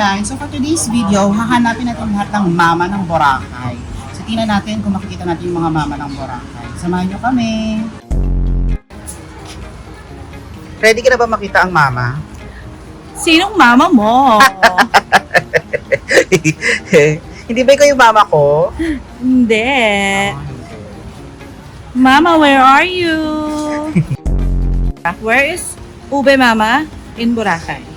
guys, so for today's video, hahanapin natin lahat ng mama ng Boracay. So tingnan natin kung makikita natin yung mga mama ng Boracay. Samahan nyo kami. Ready ka na ba makita ang mama? Sinong mama mo? Hindi ba ikaw yung mama ko? Hindi. Mama, where are you? Where is Ube Mama? In Boracay.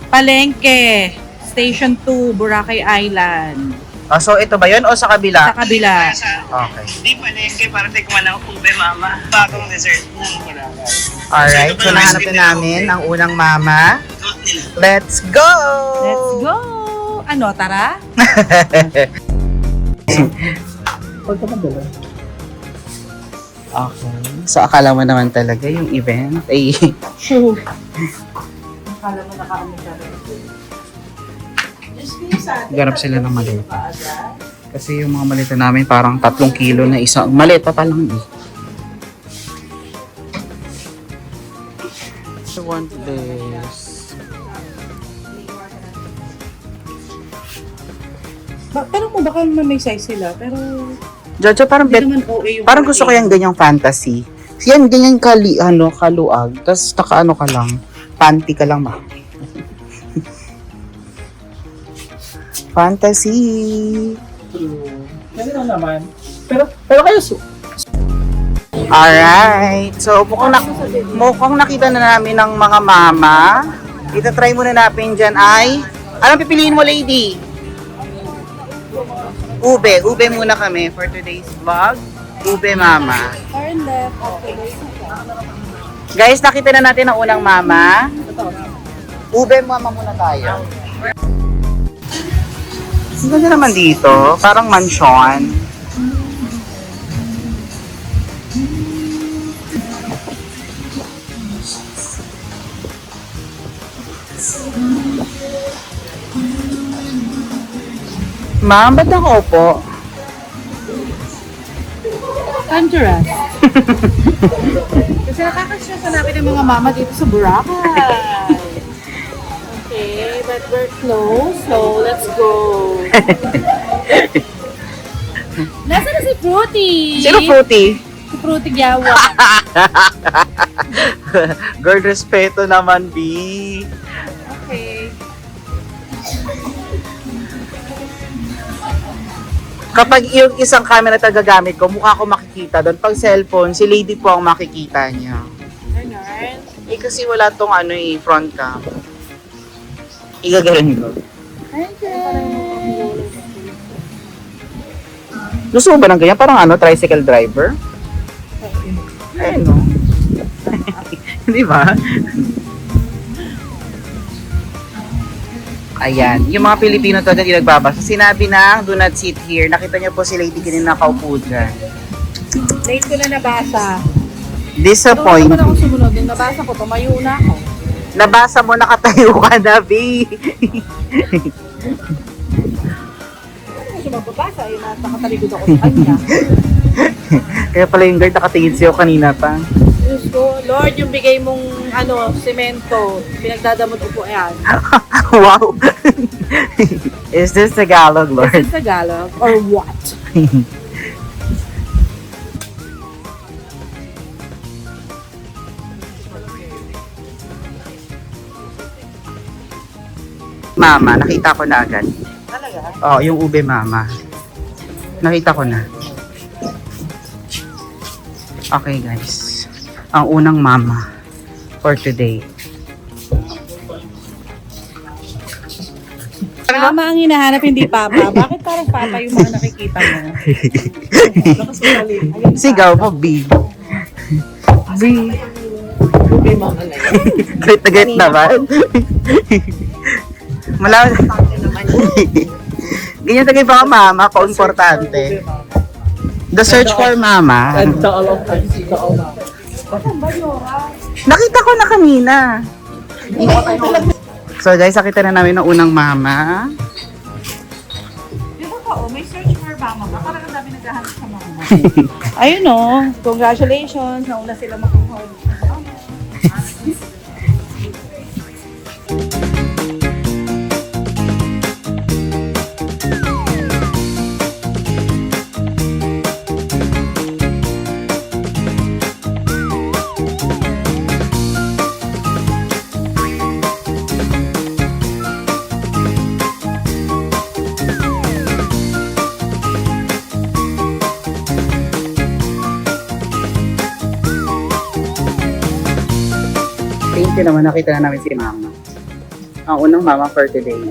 Palengke, Station 2, Boracay Island. Oh, so ito ba yun o sa kabila? Sa kabila. Okay. Hindi palengke para tikman ng ube mama. Bagong dessert ng Boracay. Alright, so nahanap na namin ang unang mama. Goat nila. Let's go! Let's go! Ano, tara? Okay. So akala mo naman talaga yung event ay Akala mo nakaano siya. garap sila ng maleta. Kasi yung mga maleta namin parang 3 kilo na isang maleta pa lang eh. I want this. Tanong mo, baka may size sila, pero Jojo, parang hindi naman OA yung parang gusto ko yung ganyang fantasy. Yan, ganyan kaluag. Tapos nakaano ka lang. Panty ka lang ba? Fantasy. Ganun lang naman. Pero kayo Alright. So, mukhang nakita na namin ng mga mama. Ita-try muna natin dyan ay... Anong pipiliin mo, lady? Ube. Ube muna kami for today's vlog. Ube mama. Guys, nakita na natin ang unang mama. Ube mama muna tayo. Ang ganda naman dito. Parang mansion. Ma'am, ba't nakaupo? Conjuras. Kasi nakakasya sa namin ng mga mama dito sa Boracay. Okay, but we're close, so let's go. Nasaan na si Fruity? Sino Fruity? Si Fruity Gyawa. Girl, respeto naman, B. Okay. Kapag yung isang camera na gagamit ko, mukha ko makikita doon. Pag cellphone, si lady po ang makikita niya. Ganon. Eh kasi wala tong front cam. Igagalan ko. Gusto mo ba ng ganyan? Parang tricycle driver? Ayun, no? Di ba? Ayan. Yung mga Pilipino to na hindi nagbabasa. Sinabi ng do not sit here. Nakita niyo po si lady kanina nakaupo dyan. Late ko na nabasa. Disappointed. Doon naman ako sumunod. Yung nabasa ko, tumayo na ako. Nabasa mo, nakatayo ka na, B. Kasi magbabasa, yung nakatalikod ako sa kanya. Kaya pala yung guard nakatingin sa'yo kanina pa. Diyos ko, Lord, yung bigay mong semento, pinagdadamot upo yan. Wow. Is this Tagalog, Is Lord? this Tagalog or what? Mama, nakita ko na agad. Talaga? Oh, yung ube mama. Nakita ko na. Okay, guys. Ang unang mama for today. Mama ang hinahanap, hindi papa. Bakit parang papa yung mga nakikita mo? Sigaw po, B. B. Ube mama na yun. Great na great naman. Mula. Ganyan tagay pa mama, pa-importante. The search for mama. Nakita ko na kanina. So guys, nakita na namin ng unang mama. Di ba ka, may search for mama ba? Parang ang dami naghahanap sa mama. Ayun o, congratulations. Nauna sila makuha. Buti naman nakita na namin si Mama. Ang unang mama for today.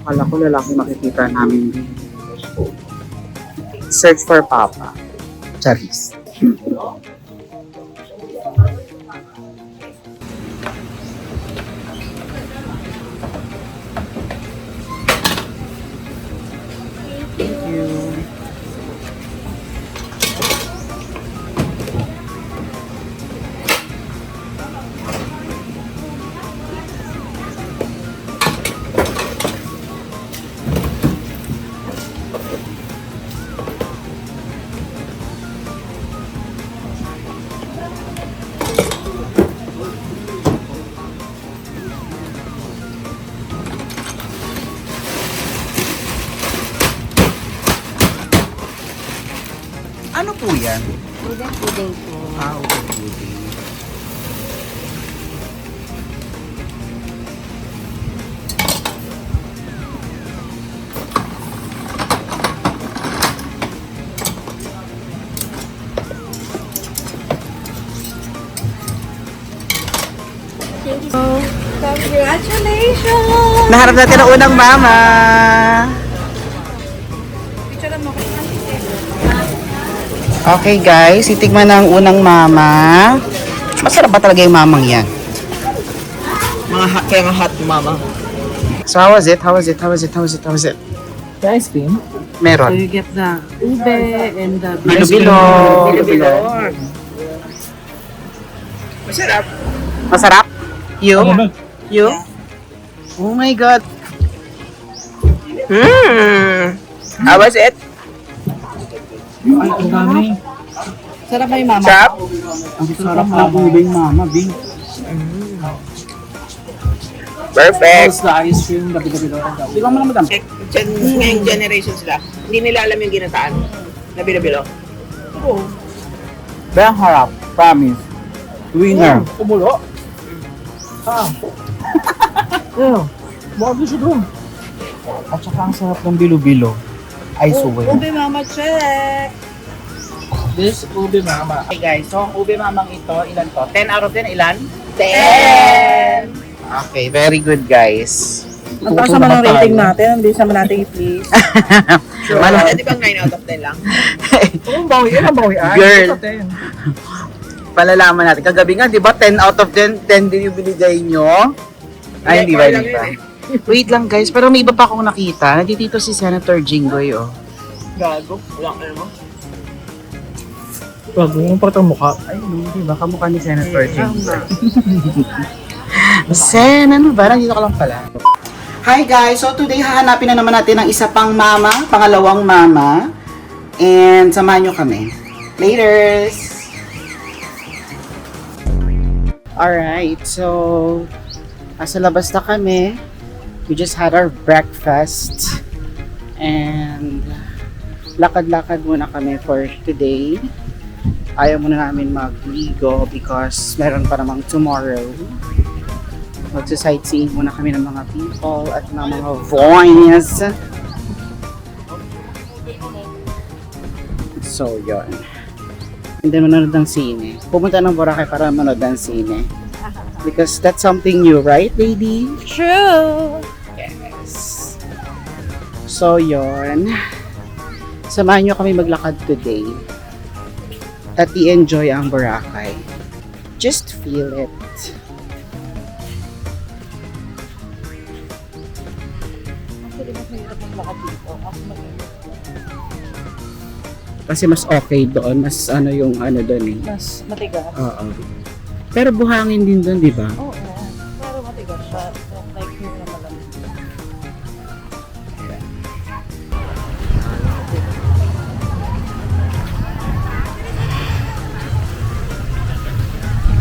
Akala ko lalaki makikita namin dito. Search for Papa. Charis. Thank you. Ano po yan? Udang-udang po. Udang-udang. Thank you. Congratulations! Naharap natin ang unang mama. Picture mo. Okay guys, itigman ang unang mama. Masarap ba talaga yung mamang yan? Kaya nga hot mama. So how was it? How was it? How was it? How was it? How was it? The ice cream? Meron. you get the ube and the Bilo-bilo. Bilo-bilo. Masarap. Masarap? You? You? Oh my God. How was it? Sarap ba yung mama? Sarap? Ang sarap ng ubing mama, Bing. Perfect. The ice cream, the bilo-bilo. Ikaw mo na madam. Ngayong generation sila, hindi nila alam yung ginataan na bilo-bilo. Very harap. Promise. Winner. Kumulo. Bago siya doon. At saka ang sarap ng bilo-bilo. I swear. Ube mama check! This ube mama. Okay guys, so ang ube mamang ito, ilan to? 10 out of 10, ilan? 10! Okay, very good guys. Ang taas naman ang rating natin, ang bilis naman natin i-please. Di ba 9 out of 10 lang? Ang bawi yan, ang bawi. Girl. Palalaman natin. Kagabi nga, di ba, 10 out of 10, 10 din yung binigay nyo? Ay, hindi ba, hindi ba? Wait lang guys, pero may iba pa akong nakita. Nandito si Senator Jinggoy, oh. Gago. Walang ano mo. Bago yung partang mukha. Ay, hindi ba? Kamukha ni Senator Jinggoy. Sen, ano ba? Nandito ka lang pala. Hi guys! So today, hahanapin na naman natin ang isa pang mama, pangalawang mama. And samahan nyo kami. Laters! Alright, so nasa labas na kami. We just had our breakfast. And lakad-lakad muna kami for today. Ayaw muna namin magligo because meron pa namang tomorrow. Magsa-sightseeing muna kami ng mga people at ng mga voice. So, yun. And then manonood ng sine. Pumunta ng Boracay para manood ng sine. Because that's something new, right, lady? True! Yes. So, yun. Samahan nyo kami maglakad today. At i-enjoy ang Boracay. Just feel it. Kasi mas okay doon, mas ano yung ano doon eh. Mas matigas. Oo. Pero buhangin din doon, di ba? Oo. Pero matigas siya. Like here na malamig.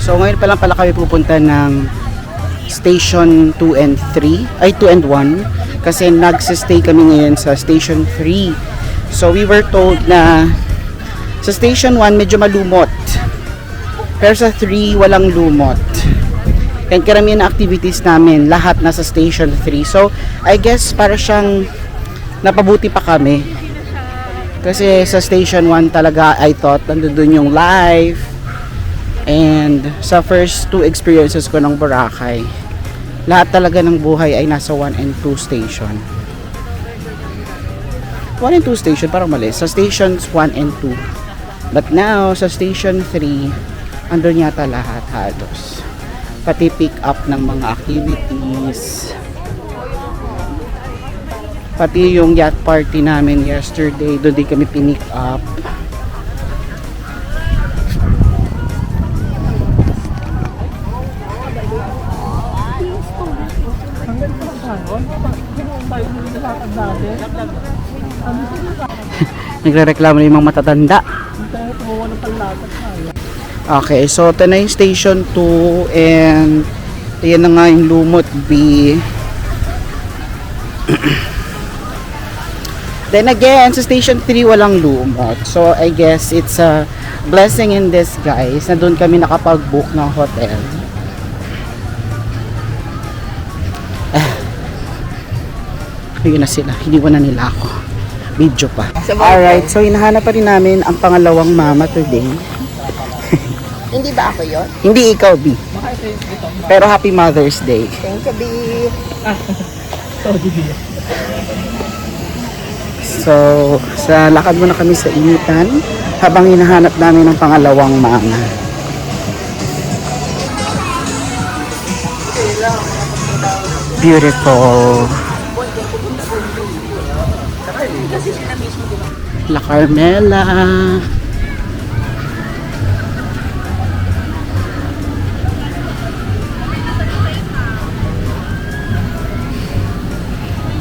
So ngayon pa lang pala kami pupunta ng Station 2 and 3, ay 2 and 1 kasi nagsa-stay kami ngayon sa Station 3. So we were told na sa Station 1 medyo malumot. Pero sa 3 walang lumot. And karamihan na activities namin, lahat nasa Station 3. So I guess para siyang napabuti pa kami. Kasi sa Station 1 talaga I thought nandun yung live, And sa first 2 experiences ko ng Boracay, lahat talaga ng buhay ay nasa 1 and 2 station. 1 and 2 station, parang mali. Sa stations 1 and 2. But now, sa station 3, andun yata lahat halos. Pati pick up ng mga activities. Pati yung yacht party namin yesterday, doon din kami pinick up. Nagre-reklamo na yung mga matatanda. Okay, so ito na yung station 2 and yan na nga yung Lumot B. Then again, sa station 3 walang lumot. So I guess it's a blessing in disguise na doon kami nakapag-book ng hotel. Ayun na sila, hiniwan na nila ako. Video pa. Alright, so hinahanap pa rin namin ang pangalawang mama today. Hindi ba ako yun? Hindi ikaw, B. Pero happy Mother's Day. Thank you, B. So, sa lakad muna kami sa initan habang hinahanap namin ang pangalawang mama. Beautiful. La Carmela.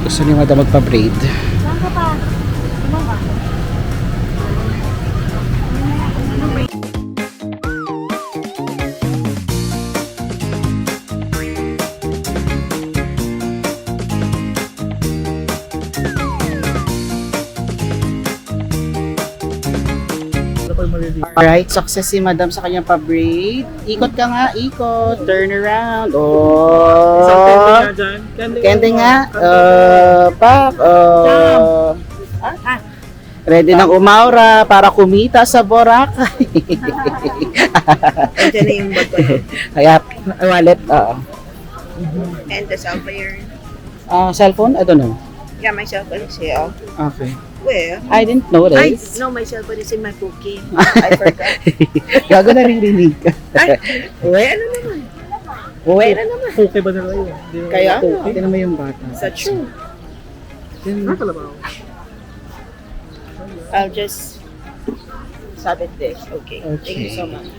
Gusto ni Mada magpa-braid. Alright, success si Madam sa kanyang pa-braid. Ikot ka nga, ikot. Turn around. Oh. Kende nga. Pak. Ready ng umaura para kumita sa Boracay. Andiyan na yung bato. Kaya, wallet. And the cell phone. Cellphone? I don't know. Yeah, my cell phone is here. Okay. Where? I didn't notice. No, my cell phone is in my cookie. I forgot. Gago na rinig ka. Uwe, ano naman? Uy, Okay ba nila yun? kaya hindi naman yung bata. Sa true. I'll just sabit this. Okay. Thank you so much.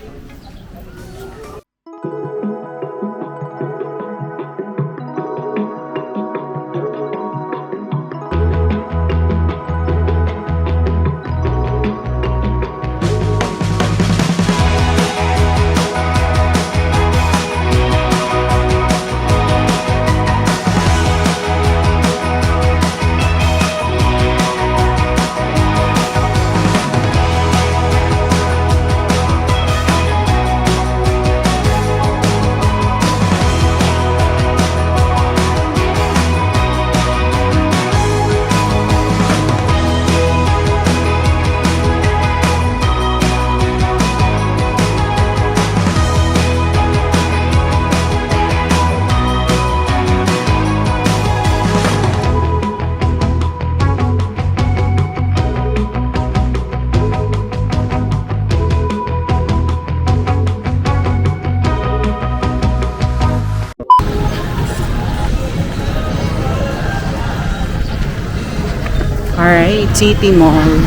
Alright, City Mall.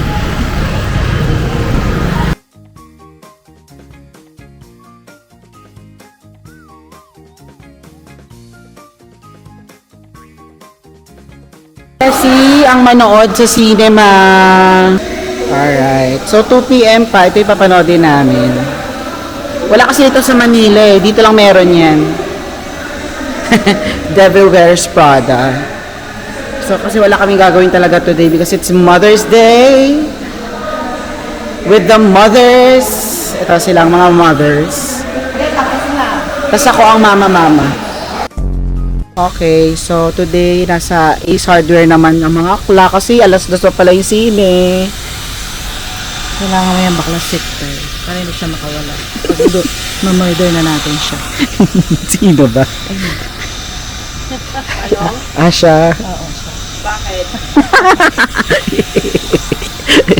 Kasi ang manood sa cinema. Alright, so 2 PM pa, ito yung papanoodin namin. Wala kasi ito sa Manila eh, dito lang meron yan. Devil Wears Prada. So kasi wala kaming gagawin talaga today because it's Mother's Day with the mothers. Ito silang mga mothers. Tapos ako ang mama-mama. Okay, so today nasa Ace Hardware naman ang mga akla kasi alas 2 pa pala yung sine. Kailangan mo yung bakla sit tayo. Para hindi siya makawala. Pag mamurder na natin siya. Sino ba? Siya. Oo, siya. Bakit?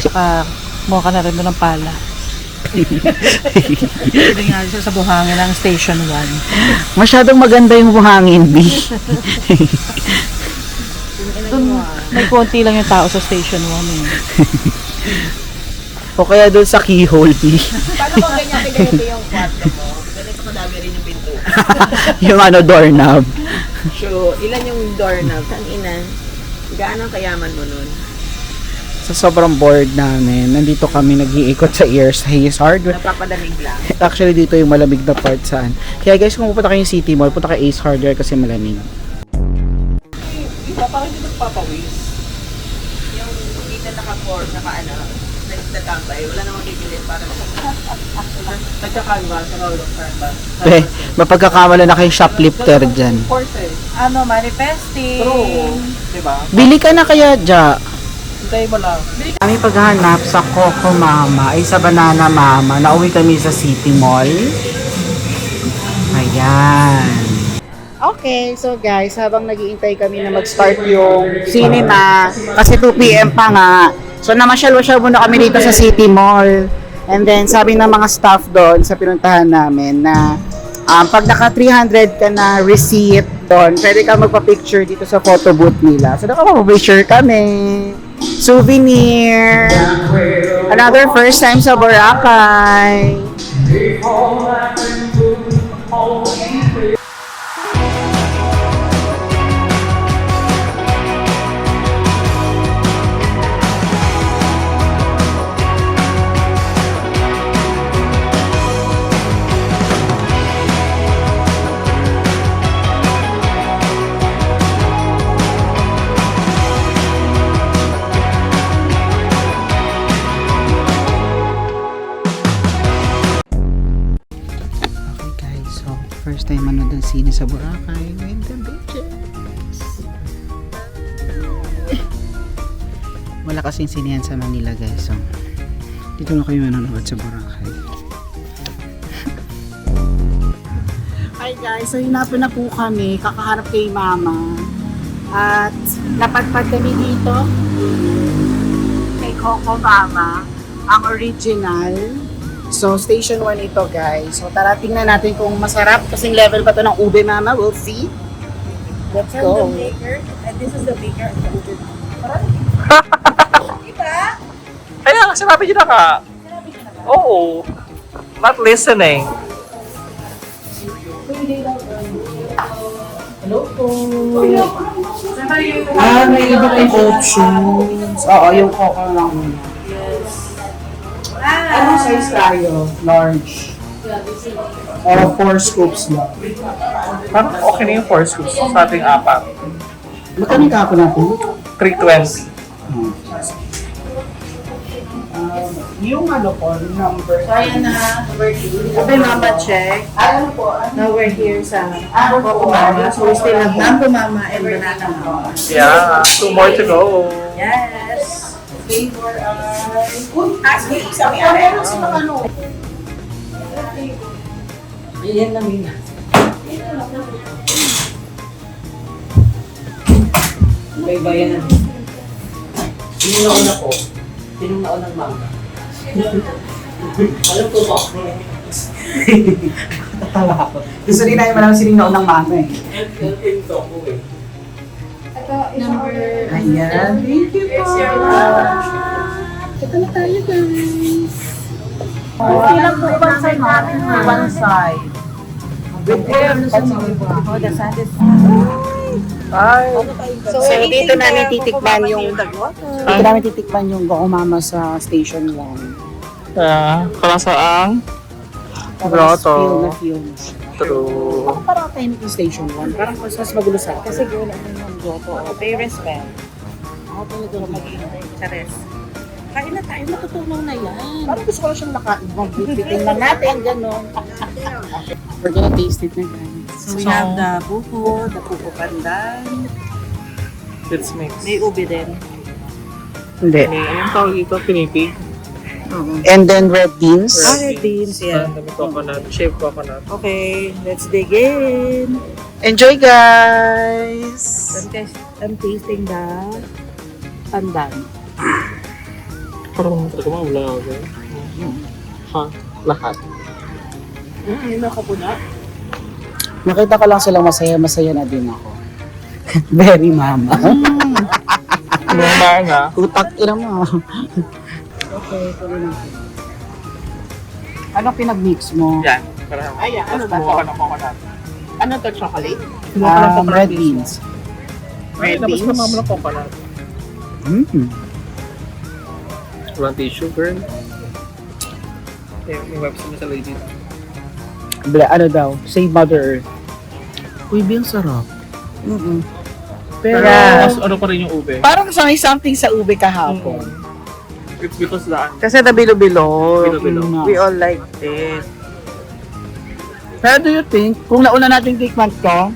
Saka, mukha na rin doon ng pala. Pwede nga siya sa buhangin ng Station 1. Masyadong maganda yung buhangin, B. Doon, may konti lang yung tao sa Station 1 eh. O kaya doon sa keyhole, B. Paano kung ganyan ganito yung kwarto mo? Ganito kadami rin yung pinto. Yung doorknob. So, ilan yung doorknob? Ang ina, gaano ang kayaman mo nun? Sa sobrang bored namin, nandito kami nag-iikot sa Ace Hardware. Napapadamig lang. Actually, dito yung malamig na part saan. Kaya guys, kung pupunta kayo yung City Mall, punta kayo Ace Hardware kasi malamig. Iba, parang hindi magpapawis. Yung kita nagtatambay, wala namang bibili para nagkakanwa sa Rolong Canvas. Mapagkakamala na kayo shoplifter dyan. Ano, manifesting. Diba? Bili ka na kaya, Ja. Hintay mo lang. Kami paghahanap sa Coco Mama, ay sa Banana Mama. Nauwi kami sa City Mall. Ayan. Okay, so guys, habang nag-iintay kami na mag-start yung cinema, kasi 2 p.m. pa nga. So namasyal-wasyal muna kami dito sa City Mall. And then sabi ng mga staff doon sa pinuntahan namin na pag naka 300 ka na receipt doon, pwede ka magpa-picture dito sa photo booth nila. So nakapapapicture kami. Souvenir. Another first time sa Boracay. First time manood ng sine sa Boracay with the bitches. Wala kasing sinehan sa Manila guys, so dito na kayo manonood sa Boracay. Hi guys, so hinapan na po kami, kakaharap kay Mama at napadpad kami dito kay Coco Mama, ang original. So, Station 1 ito, guys. So, tara, tingnan natin kung masarap. Kasing level pa to ng ube, Mama. We'll see. Let's go. And this is the baker. Kaya nga, sinabi niyo na ka. Oo. Not listening. Hello po. May iba tayong options. Oo, yung coco lang muna. Anong size tayo? Large. O 4 scoops lang. Parang okay na yung 4 scoops sa ating 4. Magkano yung kapo natin? 320. Yung ano po, number. Kaya na, number 2. Okay, Mama, check. Ano po? Now we're here sa Coco Mama. So we still have Mambo Mama and Banana Mama. Yeah, 2 more to go. Yes. Flavor Ask me, sabi meron silang ano. Ayan lang yun. Iba-iba yan. Sinong nauna po? Sinong naunang mama? Alam ko ba? Tatawa ako. Gusto rin namin malaman sino yung naunang mama eh. Number... Ayan. Thank you po. Ito na tayo, guys. Ilang po one side natin? One side. Oh, the sand is... Bye. So dito namin titikman yung Coco Mama sa Station 1. Kalasaang Feel grotto. na feel mo siya. True. Parang tahimik yung Station 1. Parang mas magulo sa akin. Kasi gano'n yung grotto. Pay respect. Ako talaga mag-iintay. Chares. Kain na tayo, matutunaw na yan. Parang gusto ko lang siyang naka-ibang lang natin, gano'n. We're gonna taste it na guys. So we have the buko pandan. It's mixed. May ube din. Hindi. Anong tawag ito? Pinipig? And then red beans. Red beans, yeah. Dami coconut, shaved coconut. Okay, let's dig in. Enjoy, guys! I'm tasting the pandan. Parang talaga wala ako. Ha? Lahat. Yun ako po na. Nakita ko lang silang masaya na din ako. Very mama. Mga nga. Utak ina mo. Okay, tuloy natin. Anong pinag-mix mo? Yan. Parang, Ayan, ano ba kumuha ka to? ng coconut. Ano to, chocolate? Red beans. Red beans? Tapos naman ng coconut. Walang tissue, girl. May website na sa lady. Ano daw? Save Mother Earth. Uy, ang sarap. Pero, Mas ano pa rin yung ube. parang may something sa ube kahapon. It's because daan. Kasi the bilo-bilo. Bilo-bilo. We all like it. Pero do you think, kung nauna natin tikman to,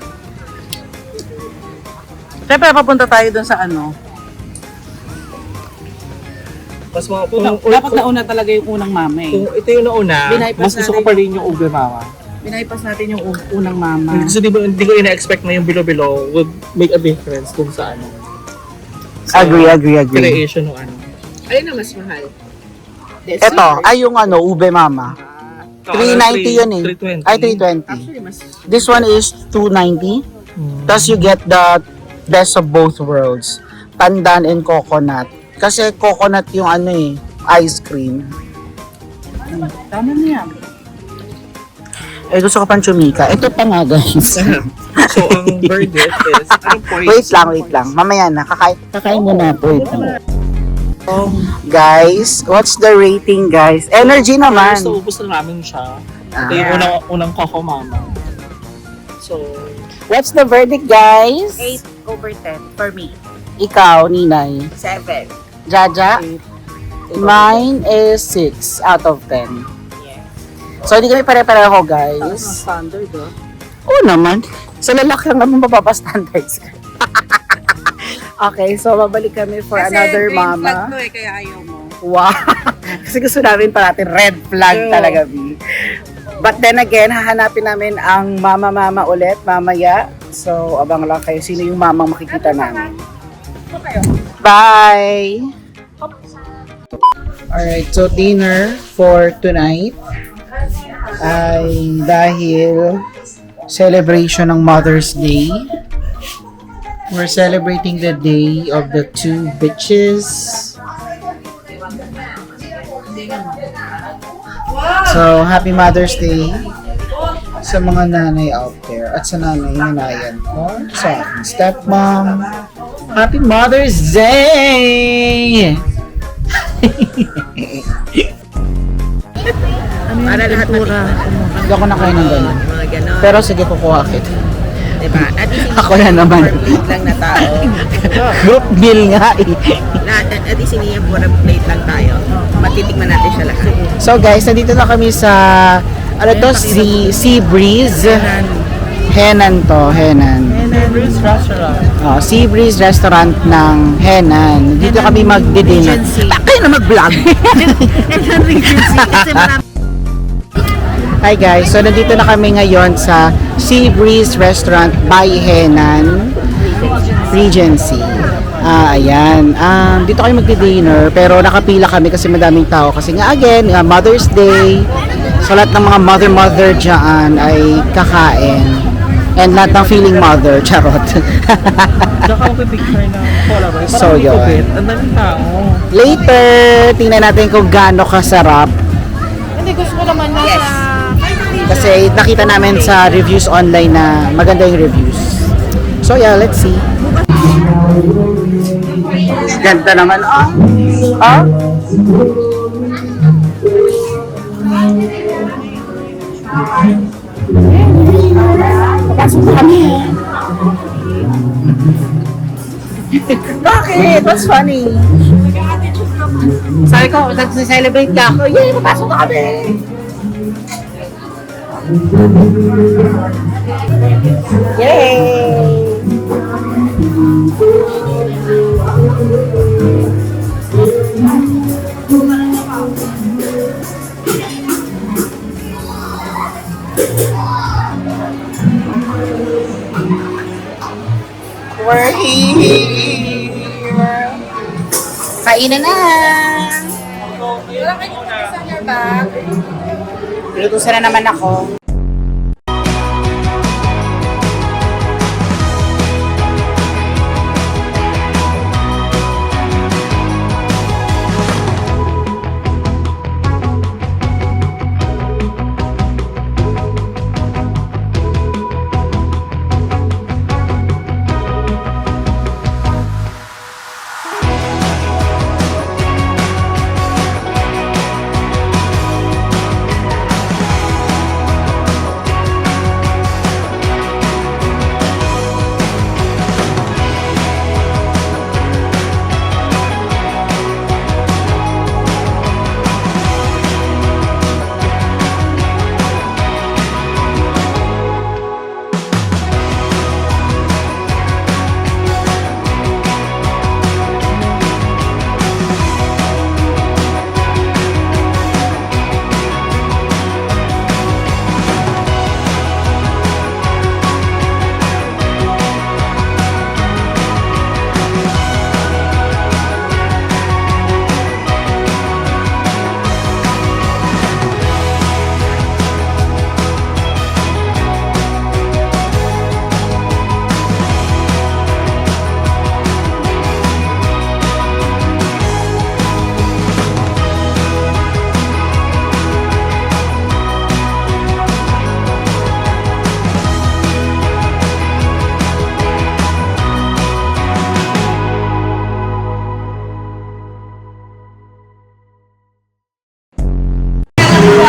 Siyempre, papunta tayo dun sa ano. Mas mga, Dapat nauna talaga yung unang mama eh. kung ito yung nauna, Binaypas mas gusto ko natin pa rin yung ube mama. Binaypas natin yung unang mama. Kasi hindi ko ina-expect na yung bilo-bilo would make a difference dun sa ano. agree. Creation ng ano. Ayun na mas mahal. Ito, ay yung ube mama. 390 yun eh. 320. Ay, 320. Actually, mas... This one is 290. Tapos you get the best of both worlds. Pandan and coconut. Kasi coconut yung ice cream. Tama na yan. Eh, gusto ko pang chumika. Ito pa nga, guys. So, ang verdict is, anong points? Wait lang. Mamaya na. Kakain mo na po ito. Guys, what's the rating, guys? Energy naman. So, ubus na namin siya. Ito yung unang Coco Mama. So, What's the verdict, guys? 8/10 for me. Ikaw, Ninay. 7. Jaja? Mine is 6 out of 10. Yes. So, hindi kami pare-pareho, guys. Standard, oh. Oo naman. Sa lalaki lang naman mapapa-standards. Okay, so babalik kami for another mama. Kasi kaya ayaw mo. Wow! Kasi gusto namin parating red flag talaga, B. But then again, hahanapin namin ang mama-mama ulit mamaya. So, abang lang kayo sino yung mamang makikita namin. Bye! Alright, so dinner for tonight ay dahil celebration ng Mother's Day. We're celebrating the day of the two bitches. So, happy Mother's Day sa mga nanay out there at sa nanay-nanayan ko, sa aking stepmom. Happy Mother's Day! Para lahat na Hindi ako nakain ng ganun. mga ganon. Pero sige, kukuha kita. Diba? At least Ako na naman. plate lang na tao. Group meal nga eh. Lahat, at least hindi yung pura plate lang tayo. Matitikman natin siya lahat. So guys, nandito na kami sa Sea Breeze. Henan to, Henan. Breeze Restaurant. Oh, Sea Breeze Restaurant ng Henan. Dito kami magdi-dinner. Regency. Kayo na mag-vlog. Henan Regency. Kasi marami. Hi guys, so nandito na kami ngayon sa Sea Breeze Restaurant by Henan Regency. Ayan. Dito kami magdi-dinner pero nakapila kami kasi madaming tao. Kasi nga again, Mother's Day. So lahat ng mga mother dyan ay kakain. And lahat ng feeling mother, charot. Tsaka ako picture ng Polaroid. So, Parang yun. ikupit. Ang daming tao. Later, tingnan natin kung gaano kasarap. Hindi, gusto ko naman na Kasi nakita namin sa reviews online na maganda yung reviews. So yeah, let's see. Ganda naman. Ah? Bakit? What's funny? Sabi ko, nag-celebrate ka ako. Yay, papasok na kami! Yay! We're here! Kainan na! Lutusan na naman ako.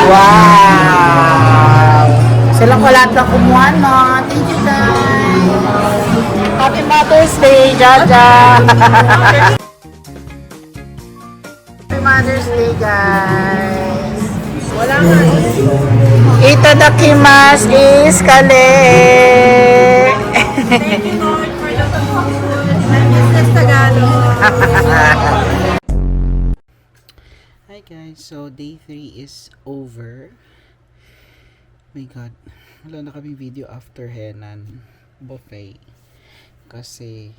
Wow! Sila ko lahat na kumuha, no? Thank you, guys! Happy Mother's Day, Jaja! Happy Mother's Day, guys! Wala nga. Itadakimasu is kale! Thank you, Lord, for the food. Business Tagalog. Hi guys, so day 3 is over. My god, wala na kaming video after Henan buffet kasi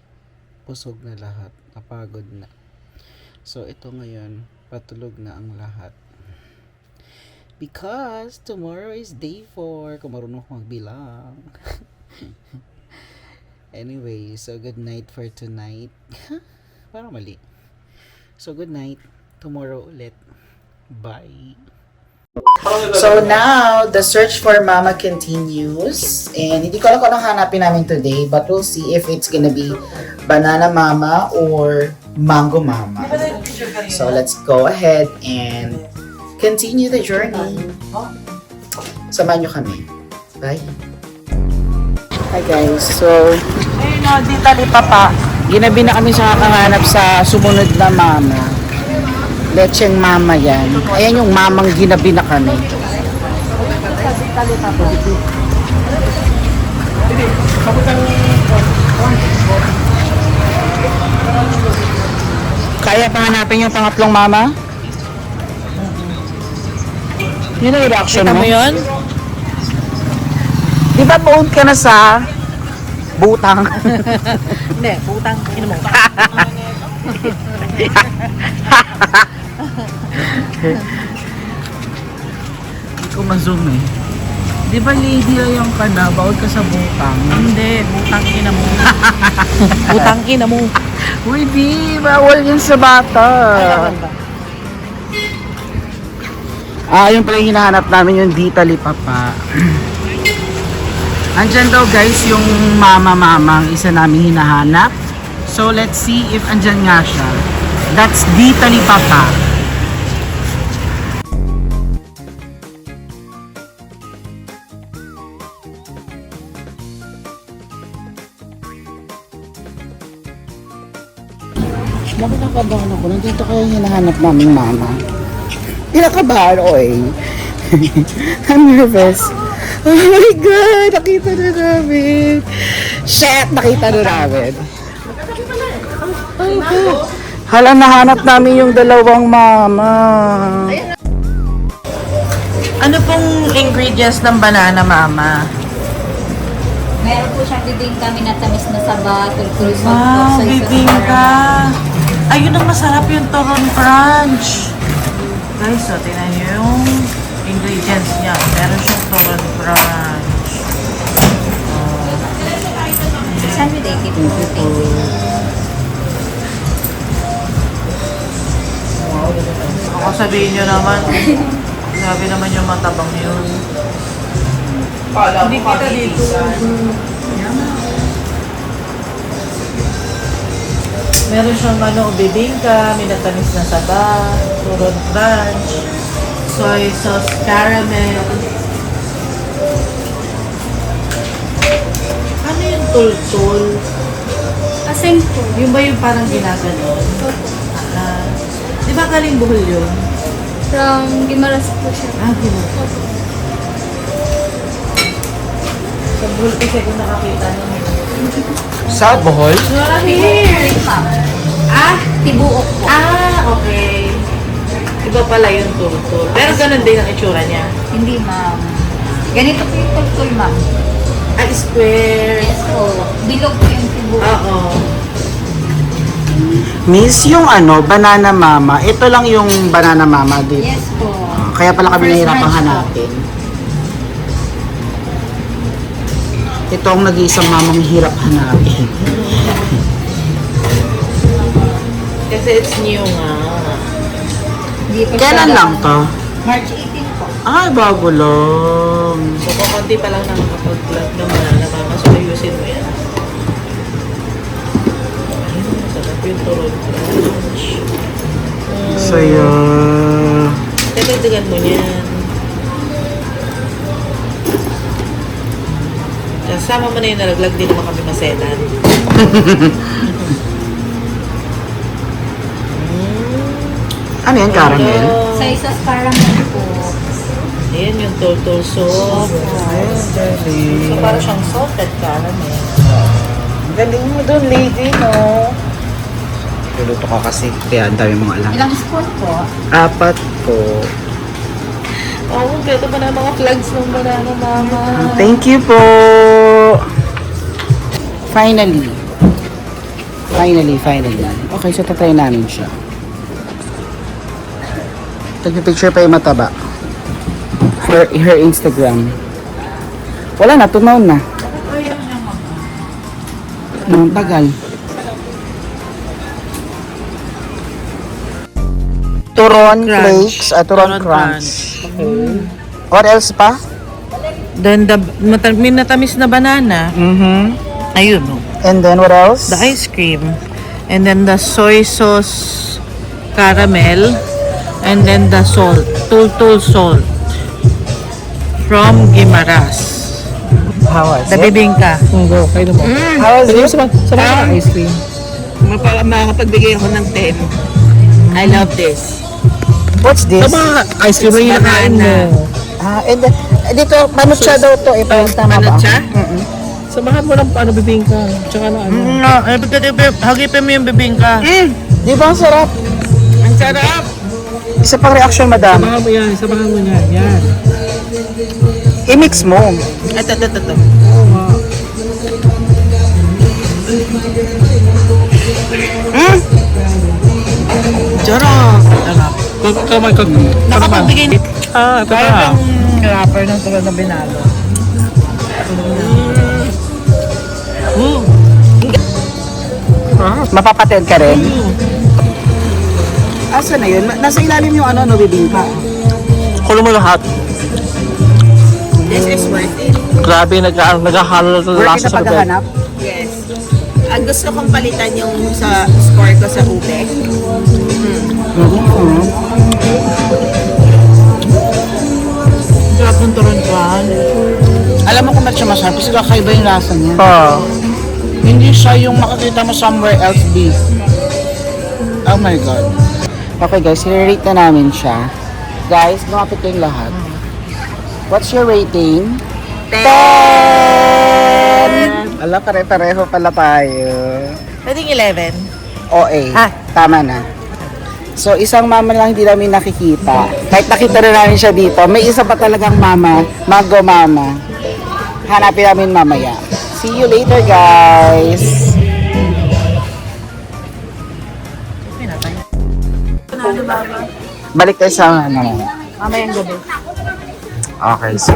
busog na lahat, napagod na. So ito ngayon, patulog na ang lahat because tomorrow is day 4 kung marunong akong magbilang. Anyway, so good night for tonight. Parang mali. So good night, tomorrow ulit. Bye. So now, the search for Mama continues. And hindi ko alam kung anong hanapin namin today, but we'll see if it's gonna be Banana Mama or Mango Mama. So let's go ahead and continue the journey. Samahan nyo kami. Bye. Hi guys, so ayun o, di tali pa. Ginabi na kami sa kakahanap sa sumunod na mama. Lecheng mama yan. Ayan yung mamang ginabi na kami. Kaya pa hanapin yung pangatlong mama? Yun ang reaction mo? yun? Di ba buod ka na sa butang? Hindi, putang ino mo. Hindi ko ma-zoom eh. Di ba lady yung ka na? Bawal ka sa butang. Hindi, putang ina mo. Putang ina mo. Uy, di. Bawal yun sa bata. Yun pala yung hinahanap namin yung Dita Lipapa. Andyan daw guys yung mama-mamang isa namin hinahanap. So let's see if andyan nga siya. That's Dita Lipapa. Nakakabahan ako. Nandito kaya yung hinahanap namin mama. Pinakabahan ko eh. I'm nervous. Oh my God! Nakita na namin. Shit! Nakita na namin. Hala, nahanap namin yung dalawang mama. Ano pong ingredients ng banana, mama? Meron po siyang bibingka, minatamis na saba, tultul sa Wow, bibingka. Ayun ang masarap yung turon crunch. Guys, so tingnan niyo yung ingredients niya. Meron siyang turon crunch. Saan mo take it? Thank you. Ako sabihin niyo naman, sabi naman yung matabang yun. Hindi kita dito. Meron siyang bibingka, minatamis na saba, turon crunch, soy sauce caramel. Ano yung tultul? Aseng po. Yung ba yung parang ginaganon? Di ba galing Bohol yun? From Gimaras po siya. Ginaganon. Sa Bohol kasi kung nakakita naman. Sa Bohol? Here! Tibuok po. Okay. Iba pala yung tultul. Pero ganun din ang itsura niya. Hindi, ma'am. Ganito po yung tultul, ma'am. Square. Yes po. Bilog po yung tibuok. Oo. Miss, yung banana mama. Ito lang yung banana mama dito. Yes po. Kaya pala kami First nahirapang branch po. hanapin. Ito ang nag-iisang mamang hirap hanapin. Kasi it's new nga. Hindi pa Kailan siya lang to? March 18 po. Ay, bago lang. So, kukunti pa lang nakakapag-vlog ng banana mama. So, ayusin mo yan. Ayun, masarap yung turon crunch. Saya. Tatagdagan mo niyan. Kasama mo na yung nalaglag, di naman kami maselan. Ano yan, caramel? Sa isas caramel po. Ayan yung turtle soup. So, parang siyang salted caramel. Galing mo doon, lady, no? Luluto ka kasi, kaya ang dami mong alam. Ilang spoon po? 4 po. Oh, kompleto pa na mga flags ng banana mama. Thank you po! Finally. Okay, so tatry namin siya. Tagpipicture pa yung mataba. Her Instagram. Wala na, tumaw na. Ang tagal. Turon flakes, turon crunch. What else pa? Then, minatamis na banana. Ayun, no. And then what else? The ice cream. And then the soy sauce caramel. And then the salt. Tultul salt. From Gimaras. How was The bibingka. Kayo mo. How was it? Sa ice cream. Makapagbigay ako ng 10. I love this. What's this? Sa mga ice cream yung nakain mo. And then, dito, panutsa daw to. Parang tama ba? Panutsa? Samahan mo ng bibingka. Tsaka na Hagipin mo yung bibingka. Di ba ang sarap? Ang sarap. Isa pang reaction, madam. Samahan mo yan. Yan. I-mix mo. Ito. Sarap. Kamay. Nakapagbigay ni Ito Kaya na. ng rapper ng tugal na binalo. Mapapated ka rin. Asa na yun? Nasa ilalim yung bibingka. Kulo mo lahat. This is worth it. Grabe, nag-ahalal Worth lasa it sa na loob. paghahanap. Yes. Ang gusto kong palitan yung sa score ko sa ube. Sarap ng turon crunch. Alam mo kung ba't siya masarap? Kasi kakaiba yung lasa niya. Hindi siya yung makikita mo somewhere else beef. Oh my God. Okay guys, i-rate na namin siya. Guys, lumapit kayong lahat. What's your rating? 10! Ala, pare-pareho pala tayo. Pwedeng 11. OA. Tama na. So, isang mama lang hindi namin nakikita. Kahit nakita na namin siya dito, may isa pa talagang mama, Mango Mama. Hanapin namin mamaya. See you later, guys! Balik tayo sa ano. Mamayang gabi. Okay, so.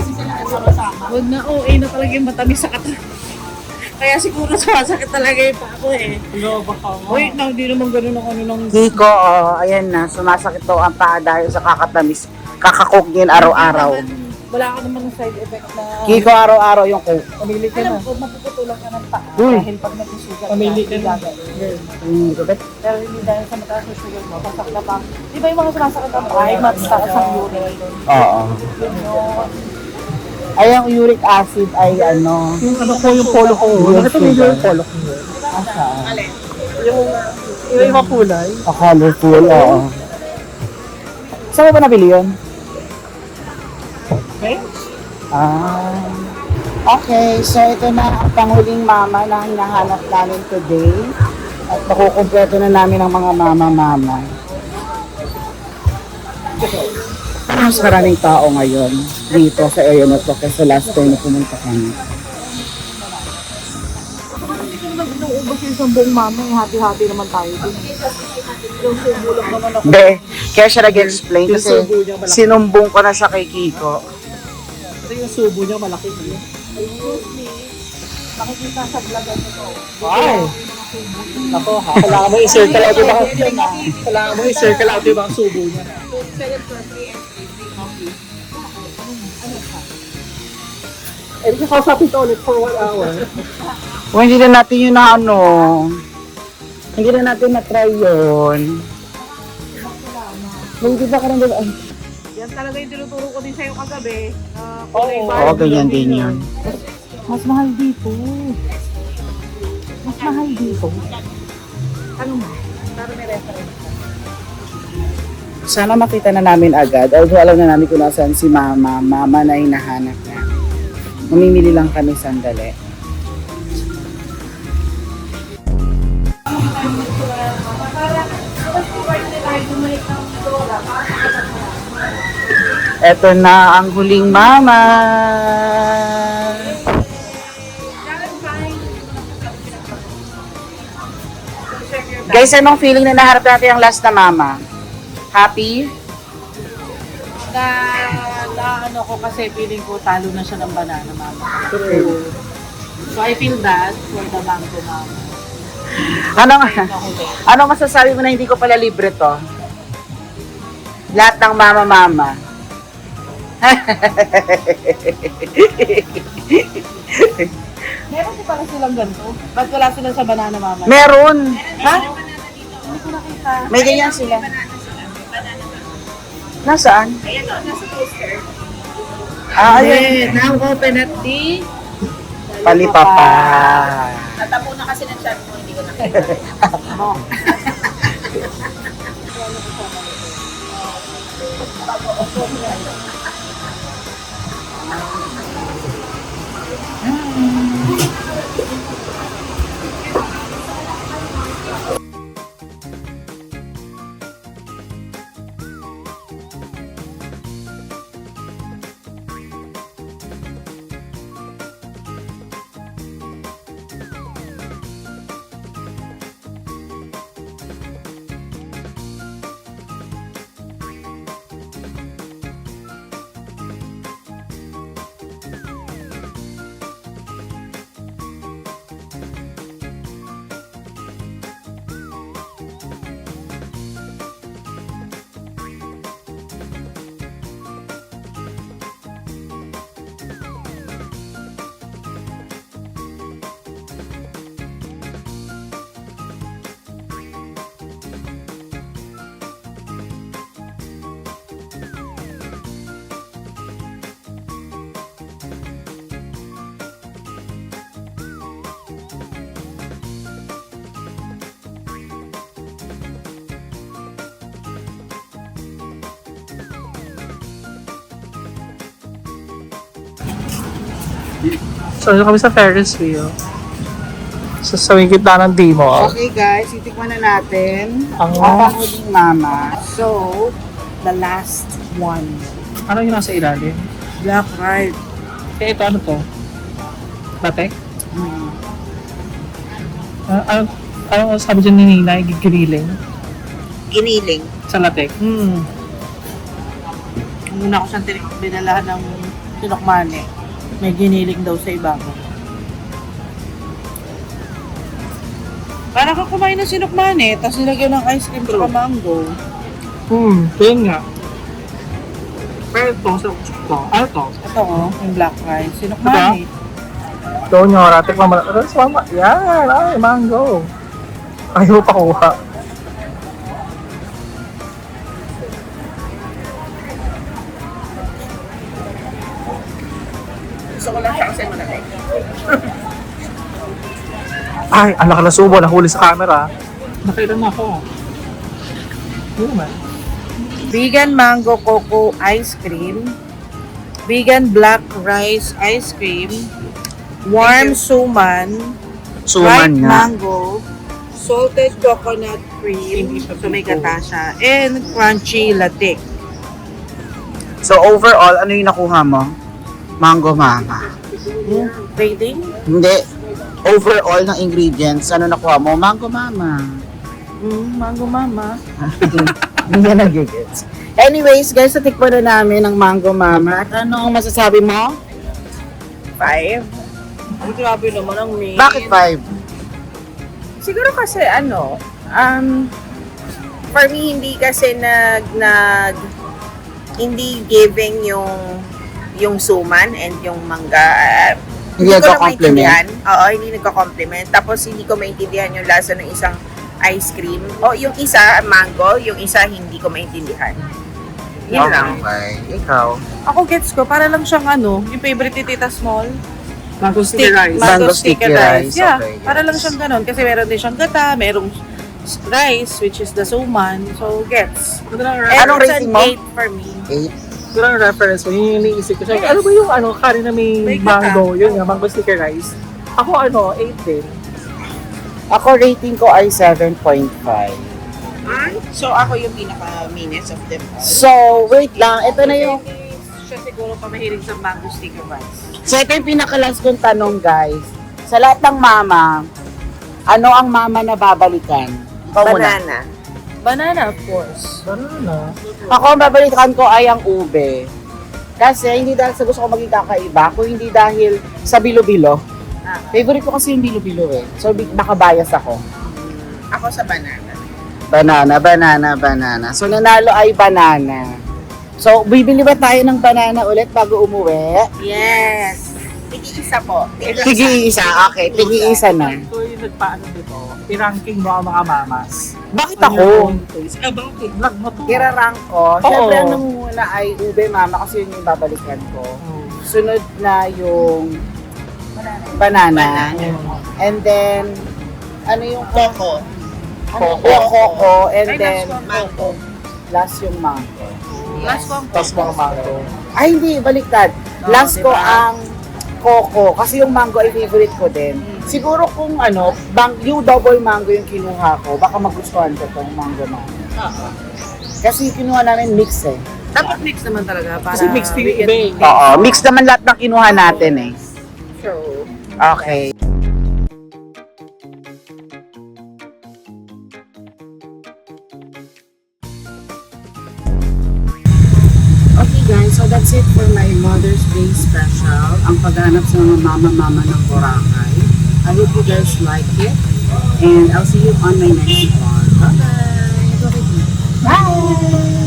Huwag na OA na talaga yung matamis sa katawan. Kaya siguro sumasakit talaga yung pa ako eh. Wait na, hindi naman ganun ang ano ng... Kiko, oh, ayan na, sumasakit to ang paa dahil sa kakatamis. Kakakok niyan araw-araw. Wala ka namang side effect na... Kiko, araw-araw yung coke. Pamili ka na. Huwag mapuputulan ka ng paa. Uy. Dahil pag nagsusugat pamili ka na. Pero hindi dahil sa mataas ng sugar mo, basak na pa. Di ba yung mga sumasakit ang paa, ay mataas ang urine. Oo. Yun yun. Ay, ang uric acid ay ano? Yung ano ko, yung polo ko. Ito yung polo ko. Yung iba kulay. A colorful, oo. Saan mo ba nabili yun? Okay. Okay, so ito na ang panghuling mama na hinahanap namin today. At nakukumpleto na namin ang mga mama-mama. Mas maraming tao ngayon dito sa area na to kasi last time na pumunta kami. Inuubos yung isang buong mama, hati-hati naman tayo din. Yung subo lang naman ako. Hindi, kaya siya nag-explain kasi sinumbong ko na siya kay Kiko. Ito yung subo niya malaki. Makikita sa vlog ko. Ay! Ako ha, kailangan mo i-circle out yung mga kailangan mo i-circle out yung mga subo niya. Eh, di ka kausapin to ulit for 1 hour. O hindi na natin yun na ano, hindi na natin na-try yun. Hindi ba ka rin doon? Yan talaga yung tinuturo ko din sa'yo kagabi. Oo, ganyan din yun. Mas mahal dito. Mas mahal dito. Ano mo? Para may reference ka. Sana makita na namin agad. Although alam na namin kung nasaan si mama. Mama na hinahanap na. Mamimili lang kami sandali. Eto na ang huling mama. Guys, anong feeling na naharap natin ang last na mama? Happy? Na ano ko kasi feeling ko talo na siya ng banana mama. So I feel that for the mango mama. Ano masasabi mo na hindi ko pala libre to? Lahat ng mama-mama. Meron ko pala silang ganito. Ba't wala sila sa banana mama? Meron. Ha? Hindi ko nakita. May ganyan sila. Nasaan? Ayan o, nasa poster. Ayun. Now open at the Palipapa. Natapo na kasi ng chat mo, hindi ko nakita. So, kami sa Ferris wheel. Sa may gitna ng Timor. Okay guys, itikman na natin Ang- ang panguling mama. So, the last one. Ano yung nasa ilalim? Black rice. Eh, ito ano to? Latek? Ano sabi dyan ni Ninay? Gigriling? Giniling. Sa latek? Muna ko siyang binalahan ng sinokmane. May giniling daw sa ibabaw. Para kang kumain ng sinokmane, tapos nilagyan ng ice cream sa mango. Yun nga. Pero ito, sa ito. Ano to? Ito yung black rice. Sinokmane. Ito nyo, ratik mama. Mama. Yan! Ay, mango. Ayaw pa kuha. Gusto ko lang siya kasi malamig. Ay, ang laki na subo. Nahuli sa camera. Nakita na ako. Yun naman. Vegan mango coco ice cream. Vegan black rice ice cream. Warm suman. Ripe mango. Salted coconut cream. So may gata siya. And crunchy latte. So overall, ano yung nakuha mo? Mango mama. Rating? Hindi. Overall ng ingredients, ano nakuha mo? Mango mama. Mango mama. Hindi niya nagigits. Anyways, guys, natikpan na namin ang mango mama. At ano ang masasabi mo? 5. Ay, grabe naman ang main. Bakit 5? Siguro kasi for me hindi kasi hindi giving yung suman and yung mangga. Hindi ko na nagko-compliment? maintindihan. Oo, hindi nagko-compliment. Tapos hindi ko maintindihan yung lasa ng isang ice cream. O yung isa mango, yung isa hindi ko maintindihan. Yun lang. Okay. Ikaw? Ako gets ko, para lang siyang yung favorite ni Tita Small. Mango sticky rice. Mango sticky rice, Yeah, okay, para yes. lang siyang ganun. Kasi meron din siyang gata, merong rice, which is the suman. So, gets. Anong It's rating an mo? 8 for me. 8? Siguro ang reference mo, yun yung iniisip ko. Sabi, ano ba yung curry na may May gata. mango? Yun nga, mango sticky rice. Ako 8 din. Ako rating ko ay 7.5. So ako yung pinaka-meanest of them all. So, wait lang. Ito na yung... Siya siguro pa mahilig sa mango sticker rice. So, ito yung pinakalas kong tanong, guys. Sa lahat ng mama, ano ang mama na babalikan? Ikaw muna. Banana. Banana, of course. Banana. Ako, ang babalikan ko ay ang ube. Kasi, hindi dahil sa gusto ko maging kakaiba, kung hindi dahil sa bilo-bilo. Favorite ko kasi yung bilo-bilo eh. So, baka bias ako. Ako sa banana. Banana. So, nanalo ay banana. So, bibili ba tayo ng banana ulit bago umuwi? Yes. Tig-isa po. Tigi-isa. Okay, tigi-isa na. So yung nagpaano dito, i-ranking mo ang mga mamas. Bakit Ano ako? yung taste? Bakit? Vlog mo to. Kirarank ko. Oo. Siyempre, ang nangunguna ay ube mama kasi yun yung babalikan ko. Sunod na yung banana. And then, ano yung coco? Coco. And then, Mango. last yung mango. Last one. Tapos mga mango. Ay, hindi. Baliktad. Last ko ang coco. Kasi yung mango ay favorite ko din. Siguro kung yung double mango yung kinuha ko, baka magustuhan ko itong mango mango. Kasi kinuha namin mix eh. Dapat mix naman talaga. Para Kasi mixed we yung get- iba eh. Oo, mix naman lahat ng kinuha natin eh. True. Okay. Okay guys, so that's it for my Mother's Day special. Ang paghanap sa mga mama-mama ng Boracay. I hope you guys like it. And I'll see you on my next vlog. Bye-bye! Bye!